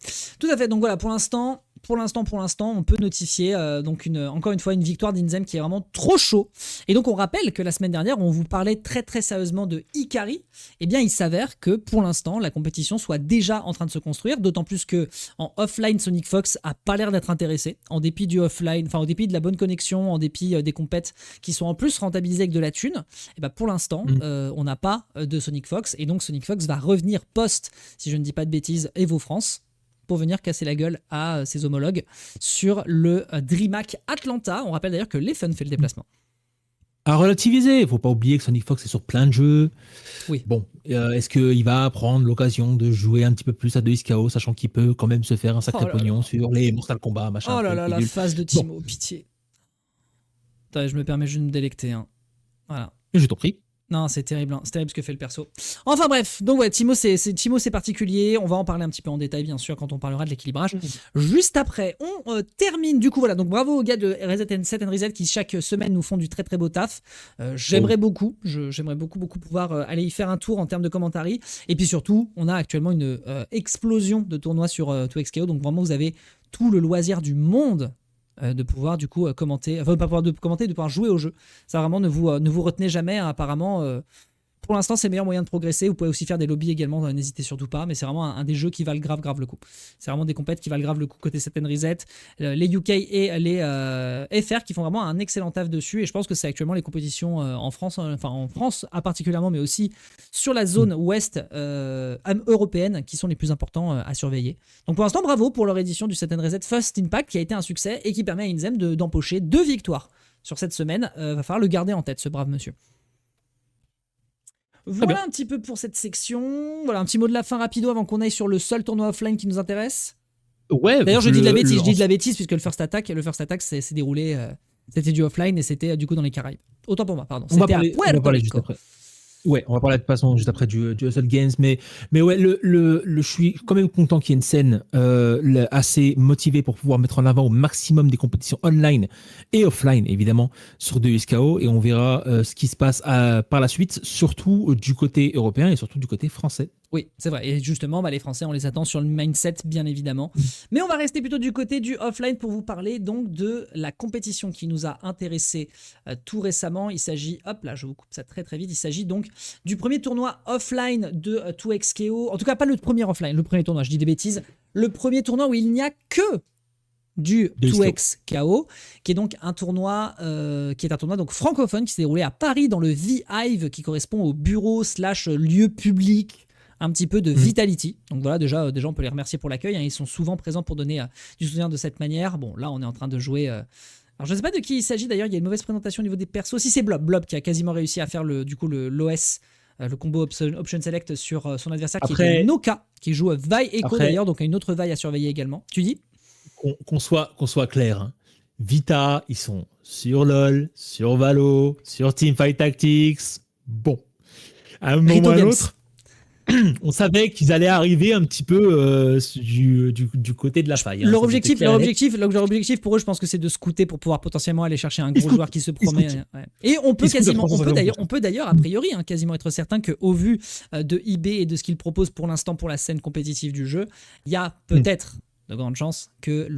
Donc voilà, pour l'instant, on peut notifier encore une fois une victoire d'Inzem qui est vraiment trop chaud. Et donc on rappelle que la semaine dernière, on vous parlait très sérieusement de Ikari. Eh bien, il s'avère que pour l'instant, la compétition soit déjà en train de se construire, d'autant plus que en offline, Sonic Fox a pas l'air d'être intéressé, en dépit du offline, enfin au dépit de la bonne connexion, en dépit des compètes qui sont en plus rentabilisées avec de la thune. Et ben pour l'instant, on n'a pas de Sonic Fox, et donc Sonic Fox va revenir post, si je ne dis pas de bêtises, Evo France, pour venir casser la gueule à ses homologues sur le DreamHack Atlanta. On rappelle d'ailleurs que Leffen fait le déplacement. À relativiser, il ne faut pas oublier que Sonic Fox est sur plein de jeux. Oui. Bon, est-ce qu'il va prendre l'occasion de jouer un petit peu plus à 2XKO, sachant qu'il peut quand même se faire un sacré pognon sur les Mortal Kombat, machin. Oh là là, la phase de Timo, pitié. Attends, je me permets juste de me délecter. Voilà. Je t'en prie. Non, c'est terrible ce que fait le perso. Enfin bref, donc ouais, Timo c'est particulier, on va en parler un petit peu en détail bien sûr quand on parlera de l'équilibrage. Juste après, on termine du coup, voilà, donc bravo aux gars de Reset Set and Reset qui chaque semaine nous font du très beau taf. J'aimerais beaucoup pouvoir aller y faire un tour en termes de commentary. Et puis surtout, on a actuellement une explosion de tournois sur 2XKO, donc vraiment vous avez tout le loisir du monde de pouvoir du coup commenter, enfin pas pouvoir de commenter, de pouvoir jouer au jeu. Ça vraiment ne vous retenez jamais, apparemment. Pour l'instant, c'est le meilleur moyen de progresser. Vous pouvez aussi faire des lobbies également, n'hésitez surtout pas. Mais c'est vraiment un des jeux qui valent grave le coup. C'est vraiment des compètes qui valent grave le coup côté Set and Reset. Les UK et les FR qui font vraiment un excellent taf dessus. Et je pense que c'est actuellement les compétitions en France, particulièrement, mais aussi sur la zone ouest européenne qui sont les plus importants à surveiller. Donc pour l'instant, bravo pour leur édition du Set and Reset First Impact qui a été un succès et qui permet à Inzem d'empocher 2 victoires sur cette semaine. Va falloir le garder en tête, ce brave monsieur. Voilà un petit peu pour cette section. Voilà un petit mot de la fin rapido avant qu'on aille sur le seul tournoi offline qui nous intéresse. Ouais, D'ailleurs, je dis de la bêtise, le- je dis de la bêtise puisque le First Attack s'est déroulé, c'était du offline et c'était du coup dans les Caraïbes. Autant pour moi, pardon. on va C'était à parler, on va Puerto parler juste Rico. après. Ouais, on va parler de toute façon juste après du Hustle Games, mais ouais, je suis quand même content qu'il y ait une scène assez motivée pour pouvoir mettre en avant au maximum des compétitions online et offline, évidemment, sur de USKO, et on verra ce qui se passe par la suite, surtout du côté européen et surtout du côté français. Oui, c'est vrai. Et justement, les Français, on les attend sur le mindset, bien évidemment. Mais on va rester plutôt du côté du offline pour vous parler donc de la compétition qui nous a intéressés tout récemment. Il s'agit, hop là, je vous coupe ça très très vite. Il s'agit donc du premier tournoi offline de 2XKO. En tout cas, pas le premier offline, le premier tournoi, je dis des bêtises. Le premier tournoi où il n'y a que du 2XKO, qui est donc un tournoi, donc francophone qui s'est déroulé à Paris dans le V-Hive, qui correspond au bureau / lieu public un petit peu de Vitality. Donc voilà, déjà on peut les remercier pour l'accueil. Ils sont souvent présents pour donner du soutien de cette manière. Bon, là, on est en train de jouer. Alors, je ne sais pas de qui il s'agit d'ailleurs. Il y a une mauvaise présentation au niveau des persos. Si c'est Blob qui a quasiment réussi à faire l'OS, le combo option select sur son adversaire qui est Noka, qui joue Vi Echo d'ailleurs, donc une autre Vi à surveiller également. Tu dis qu'on soit clair, hein. Vita, ils sont sur LoL, sur Valo, sur Teamfight Tactics. Bon, à un moment ou à l'autre, on savait qu'ils allaient arriver un petit peu du côté de la faille. Leur objectif pour eux, je pense que c'est de scouter pour pouvoir potentiellement aller chercher un gros joueur qui se promet. Ouais. Et on peut d'ailleurs, a priori, quasiment être certain qu'au vu de eBay et de ce qu'ils proposent pour l'instant pour la scène compétitive du jeu, il y a peut-être de grandes chances que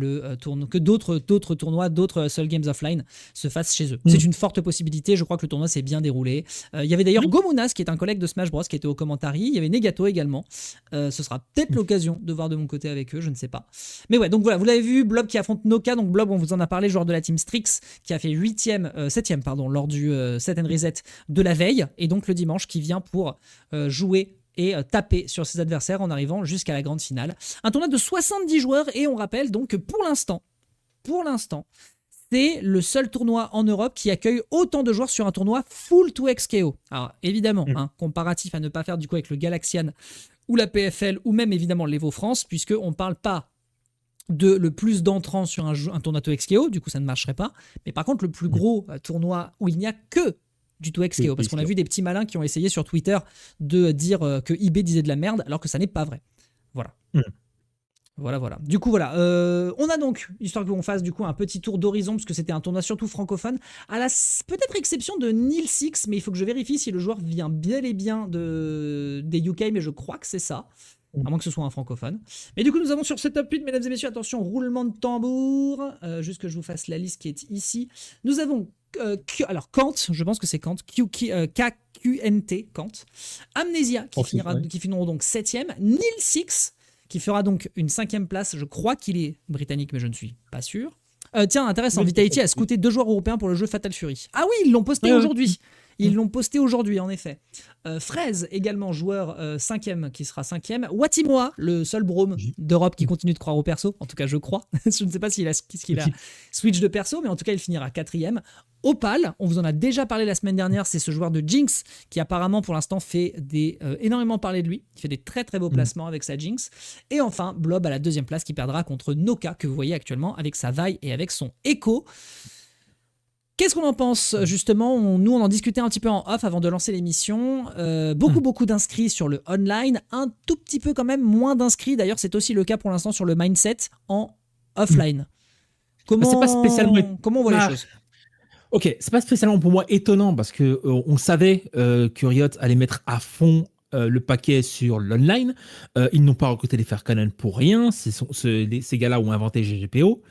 d'autres tournois, d'autres Hustle Games offline se fassent chez eux. C'est une forte possibilité. Je crois que le tournoi s'est bien déroulé. Il y avait d'ailleurs Gomunas, qui est un collègue de Smash Bros, qui était au commentary. Il y avait Negato également. Ce sera peut-être l'occasion de voir de mon côté avec eux, je ne sais pas. Mais ouais, donc voilà, vous l'avez vu, Blob qui affronte Noka. Donc Blob, on vous en a parlé, joueur de la team Strix, qui a fait 7ème lors du Set and Reset de la veille. Et donc le dimanche, qui vient pour jouer et taper sur ses adversaires en arrivant jusqu'à la grande finale. Un tournoi de 70 joueurs et on rappelle donc que pour l'instant, c'est le seul tournoi en Europe qui accueille autant de joueurs sur un tournoi full 2XKO. Alors évidemment, comparatif à ne pas faire du coup avec le Galaxian ou la PFL ou même évidemment l'Evo France, puisqu'on ne parle pas de le plus d'entrants sur un tournoi 2XKO, du coup ça ne marcherait pas, mais par contre le plus gros tournoi où il n'y a que du 2XKO, parce qu'on a vu des petits malins qui ont essayé sur Twitter de dire que eBay disait de la merde, alors que ça n'est pas vrai. Voilà. Voilà. Du coup, voilà. On a donc, histoire qu'on fasse du coup un petit tour d'horizon, parce que c'était un tournoi surtout francophone, à la peut-être exception de Nil Six, mais il faut que je vérifie si le joueur vient bel et bien des UK, mais je crois que c'est ça. À moins que ce soit un francophone. Mais du coup, nous avons sur ce top 8, mesdames et messieurs, attention, roulement de tambour. Juste que je vous fasse la liste qui est ici. Nous avons Kant, je pense que c'est Kant, KQNT, Kant. Amnesia, qui finiront donc 7ème. Nil Six, qui fera donc une 5ème place. Je crois qu'il est britannique, mais je ne suis pas sûr. Tiens, intéressant, Vitality a scouté 2 joueurs européens pour le jeu Fatal Fury. Ah oui, ils l'ont posté aujourd'hui. Ils l'ont posté aujourd'hui, en effet. Fraise, également joueur 5ème, qui sera 5ème. Watimoa, le seul brome d'Europe qui continue de croire au perso. En tout cas, je crois. Je ne sais pas s'il a switch de perso, mais en tout cas, il finira 4ème. Opal, on vous en a déjà parlé la semaine dernière, c'est ce joueur de Jinx qui apparemment pour l'instant fait énormément parler de lui. Il fait des très très beaux placements avec sa Jinx. Et enfin, Blob à la 2ème place qui perdra contre Noka, que vous voyez actuellement avec sa Vi et avec son Echo. Qu'est-ce qu'on en pense justement? Nous, on en discutait un petit peu en off avant de lancer l'émission. Beaucoup d'inscrits sur le online, un tout petit peu quand même moins d'inscrits. D'ailleurs, c'est aussi le cas pour l'instant sur le mindset en offline. Comment on voit les choses? Ok, c'est pas spécialement pour moi étonnant parce que on savait que Riot allait mettre à fond le paquet sur l'online. Ils n'ont pas recruté les Fair Cannon pour rien. Ces gars-là ont inventé GGPO,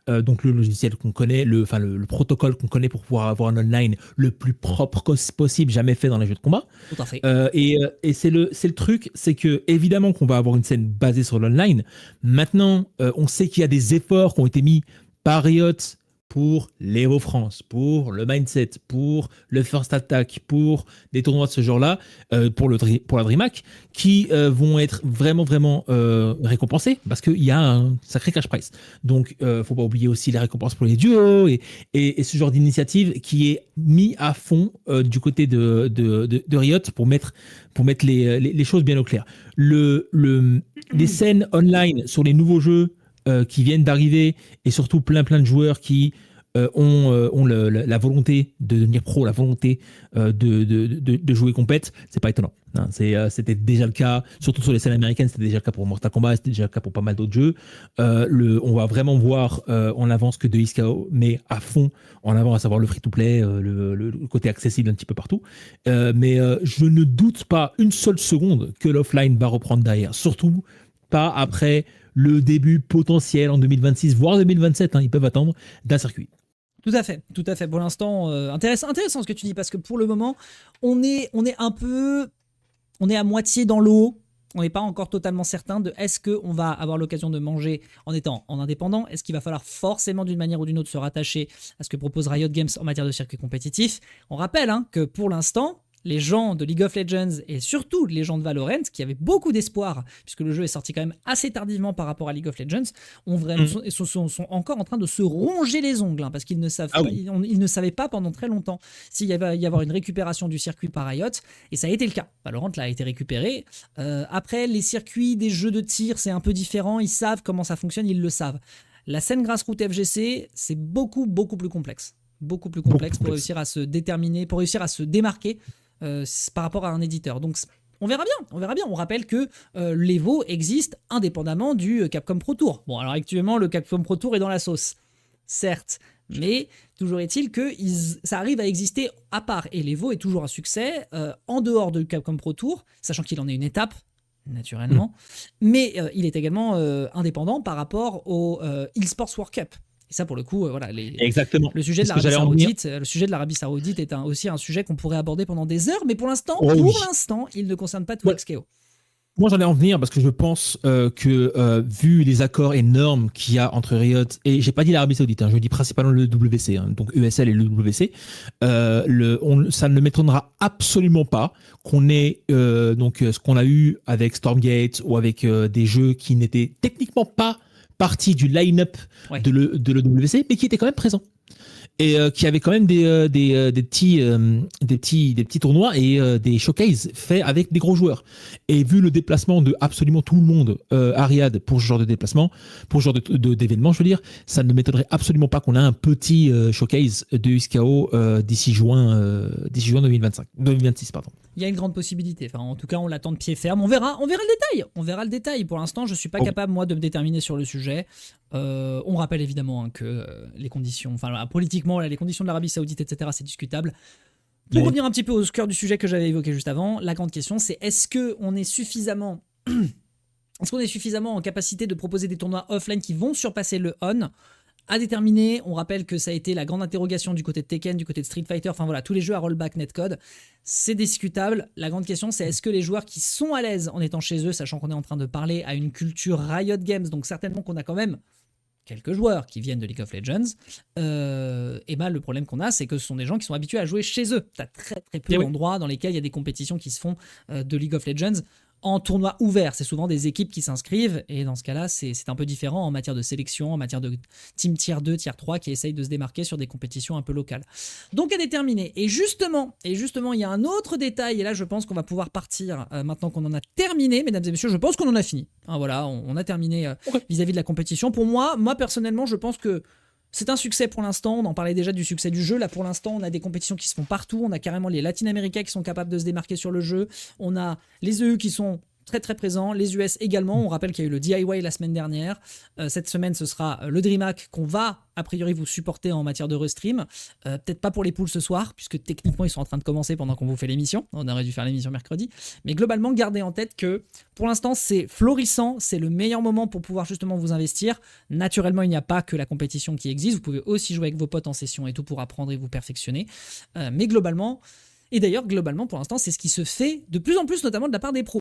donc le logiciel qu'on connaît, le protocole qu'on connaît pour pouvoir avoir un online le plus propre possible, jamais fait dans les jeux de combat. Tout à fait. Et c'est le truc, c'est que évidemment qu'on va avoir une scène basée sur l'online. Maintenant, on sait qu'il y a des efforts qui ont été mis par Riot pour l'Evo France, pour le Mindset, pour le First Attack, pour des tournois de ce genre-là, pour la DreamHack, qui vont être vraiment récompensés parce qu'il y a un sacré cash prize. Donc, faut pas oublier aussi les récompenses pour les duos et ce genre d'initiative qui est mis à fond du côté de Riot pour mettre les choses bien au clair. Les scènes online sur les nouveaux jeux qui viennent d'arriver et surtout plein de joueurs qui ont la volonté de devenir pro, la volonté de jouer compète, c'est pas étonnant. Hein. C'était déjà le cas, surtout sur les scènes américaines, c'était déjà le cas pour Mortal Kombat, c'était déjà le cas pour pas mal d'autres jeux. On va vraiment voir en avance que de Iskao, mais à fond en avant, à savoir le free-to-play, le côté accessible un petit peu partout. Mais je ne doute pas une seule seconde que l'offline va reprendre derrière, surtout pas après le début potentiel en 2026, voire 2027, hein, ils peuvent attendre, d'un circuit. Tout à fait, tout à fait. Pour l'instant, intéressant ce que tu dis, parce que pour le moment, on est à moitié dans l'eau. On n'est pas encore totalement certain de est-ce qu'on va avoir l'occasion de manger en étant en indépendant. Est-ce qu'il va falloir forcément d'une manière ou d'une autre se rattacher à ce que propose Riot Games en matière de circuit compétitif. On rappelle que pour l'instant, les gens de League of Legends et surtout les gens de Valorant, qui avaient beaucoup d'espoir, puisque le jeu est sorti quand même assez tardivement par rapport à League of Legends, sont encore en train de se ronger les ongles, parce qu'ils ne savent pas, ils ne savaient pas pendant très longtemps s'il va y avoir une récupération du circuit par Riot, et ça a été le cas. Valorant là, a été récupéré. Après, les circuits des jeux de tir, c'est un peu différent, ils savent comment ça fonctionne, ils le savent. La scène grassroots FGC, c'est beaucoup plus complexe. Beaucoup plus complexe pour réussir à se déterminer, pour réussir à se démarquer par rapport à un éditeur. Donc on verra bien. On rappelle que l'Evo existe indépendamment du Capcom Pro Tour. Bon, alors actuellement, le Capcom Pro Tour est dans la sauce, certes, mais toujours est-il que ça arrive à exister à part. Et l'Evo est toujours un succès en dehors du Capcom Pro Tour, sachant qu'il en est une étape, naturellement, mais il est également indépendant par rapport au eSports World Cup. Et ça, pour le coup, voilà. Exactement. Le sujet de l'Arabie Saoudite est aussi un sujet qu'on pourrait aborder pendant des heures, mais pour l'instant, il ne concerne pas tout XKO. Moi, j'en ai en venir parce que je pense que vu les accords énormes qu'il y a entre Riot et j'ai pas dit l'Arabie Saoudite, je dis principalement le WC, donc ESL et le WC, ça ne m'étonnera absolument pas qu'on ait donc ce qu'on a eu avec Stormgate ou avec des jeux qui n'étaient techniquement pas partie du line-up de l'EWC, mais qui était quand même présent. Et qui avait quand même des petits tournois et des showcases faits avec des gros joueurs. Et vu le déplacement de absolument tout le monde à Riyad pour ce genre de déplacement, pour ce genre d'événement, je veux dire, ça ne m'étonnerait absolument pas qu'on ait un petit showcase de XKO d'ici juin 2026, pardon. Il y a une grande possibilité. Enfin, en tout cas, on l'attend de pied ferme. On verra le détail. Pour l'instant, je suis pas capable, moi, de me déterminer sur le sujet. On rappelle évidemment que les conditions, politiquement, les conditions de l'Arabie Saoudite, etc., c'est discutable. Pour revenir un petit peu au cœur du sujet que j'avais évoqué juste avant, la grande question, c'est est-ce qu'on est suffisamment en capacité de proposer des tournois offline qui vont surpasser le on à déterminer. On rappelle que ça a été la grande interrogation du côté de Tekken, du côté de Street Fighter, enfin voilà, tous les jeux à rollback netcode, c'est discutable. La grande question, c'est est-ce que les joueurs qui sont à l'aise en étant chez eux, sachant qu'on est en train de parler à une culture Riot Games, donc certainement qu'on a quand même quelques joueurs qui viennent de League of Legends, et le problème qu'on a, c'est que ce sont des gens qui sont habitués à jouer chez eux. Tu as très peu d'endroits dans lesquels il y a des compétitions qui se font de League of Legends en tournoi ouvert. C'est souvent des équipes qui s'inscrivent, et dans ce cas-là, c'est un peu différent en matière de sélection, en matière de team tier 2, tier 3 qui essayent de se démarquer sur des compétitions un peu locales. Donc à déterminer. Et justement, il y a un autre détail, et là je pense qu'on va pouvoir partir maintenant qu'on en a terminé, mesdames et messieurs, je pense qu'on en a fini. Voilà, on a terminé vis-à-vis de la compétition. Pour moi personnellement, je pense que c'est un succès pour l'instant. On en parlait déjà du succès du jeu. Là, pour l'instant, on a des compétitions qui se font partout. On a carrément les Latino-Américains qui sont capables de se démarquer sur le jeu. On a les EU qui sont très présents, les US également. On rappelle qu'il y a eu le DIY la semaine dernière. Cette semaine, ce sera le DreamHack qu'on va a priori vous supporter en matière de restream. Peut-être pas pour les poules ce soir, puisque techniquement ils sont en train de commencer pendant qu'on vous fait l'émission. On aurait dû faire l'émission mercredi. Mais globalement, gardez en tête que pour l'instant c'est florissant, c'est le meilleur moment pour pouvoir justement vous investir. Naturellement, il n'y a pas que la compétition qui existe. Vous pouvez aussi jouer avec vos potes en session et tout pour apprendre et vous perfectionner. Mais globalement, pour l'instant, c'est ce qui se fait de plus en plus, notamment de la part des pros.